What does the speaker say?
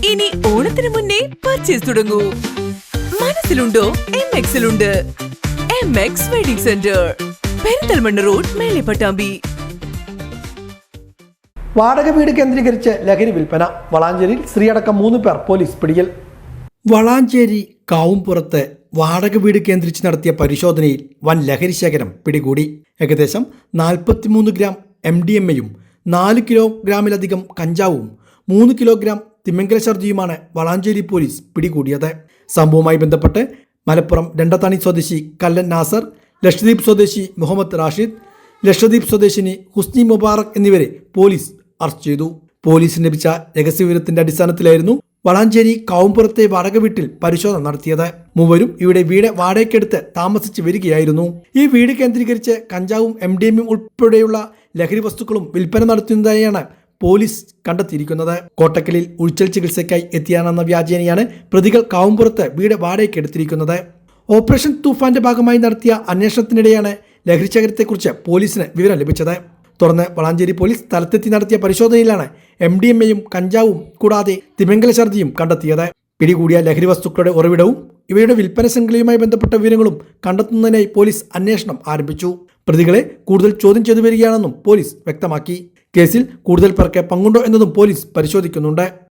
ഇനി ഓണത്തിന് മുന്നേ പർച്ചേസ് തുടങ്ങൂ. മനസ്സിലുണ്ടോ MXലുണ്ട്. MX wedding centre, Perinthalmanna road, Mele Pattambi. വാടക വീട് കേന്ദ്രീകരിച്ച് ലഹരി വിൽപ്പന. വളാഞ്ചേരിയിൽ സ്ത്രീയടക്കം 3 പേർ പോലീസ് പിടിയിൽ. വളാഞ്ചേരി കാവുംപുറത്ത് വാടക വീട് കേന്ദ്രീകരിച്ച് നടത്തിയ പരിശോധനയിൽ വൻ ലഹരി ശേഖരം പിടികൂടി. ഏകദേശം 43 ഗ്രാം MDMA-യും 4 കിലോഗ്രാമിലധികം കഞ്ചാവും 3 കിലോഗ്രാം തിമിംഗല ഛർദിയുമാണ് വളാഞ്ചേരി പോലീസ് പിടികൂടിയത്. സംഭവവുമായി ബന്ധപ്പെട്ട് മലപ്പുറം രണ്ടത്താണി സ്വദേശി കല്ലൻ നാസർ, ലക്ഷദ്വീപ് സ്വദേശി മുഹമ്മദ് റാഷിദ്, ലക്ഷദ്വീപ് സ്വദേശിനി ഹുസ്നി മുബാറക് എന്നിവരെ പോലീസ് അറസ്റ്റ് ചെയ്തു. പോലീസിന് ലഭിച്ച രഹസ്യവിവരത്തിന്റെ അടിസ്ഥാനത്തിലായിരുന്നു വളാഞ്ചേരി കാവുംപുറത്തെ വാടക വീട്ടിൽ പരിശോധന നടത്തിയത്. മൂവരും ഇവിടെ വീട് വാടകയ്ക്കെടുത്ത് താമസിച്ച് വരികയായിരുന്നു. ഈ വീട് കേന്ദ്രീകരിച്ച് കഞ്ചാവും MDMA ഉൾപ്പെടെയുള്ള ലഹരി വസ്തുക്കളും വിൽപ്പന നടത്തുന്നതായാണ് പോലീസ് കണ്ടെത്തിയിരിക്കുന്നത്. കോട്ടക്കലിൽ ഉഴിച്ചൽ ചികിത്സയ്ക്കായി എത്തിയാണെന്ന വ്യാജേനയാണ് പ്രതികൾ കാവുംപുറത്ത് വീട് വാടകയ്ക്കെടുത്തിരിക്കുന്നത്. ഓപ്പറേഷൻ തൂഫാന്റെ ഭാഗമായി നടത്തിയ അന്വേഷണത്തിനിടെയാണ് ലഹരി ശേഖരത്തെക്കുറിച്ച് പോലീസിന് വിവരം ലഭിച്ചത്. തുടർന്ന് വളാഞ്ചേരി പോലീസ് സ്ഥലത്തെത്തി നടത്തിയ പരിശോധനയിലാണ് MDMA-യും കഞ്ചാവും കൂടാതെ തിമിംഗല ഛർദിയും കണ്ടെത്തിയത്. പിടികൂടിയ ലഹരി വസ്തുക്കളുടെ ഉറവിടവും ഇവയുടെ വിൽപ്പന ശൃംഖലയുമായി ബന്ധപ്പെട്ട വിവരങ്ങളും കണ്ടെത്തുന്നതിനായി പോലീസ് അന്വേഷണം ആരംഭിച്ചു. പ്രതികളെ കൂടുതൽ ചോദ്യം ചെയ്തു വരികയാണെന്നും പോലീസ് വ്യക്തമാക്കി. കേസിൽ കൂടുതൽ പേർക്ക് പങ്കുണ്ടോ എന്നതും പോലീസ് പരിശോധിക്കുന്നുണ്ട്.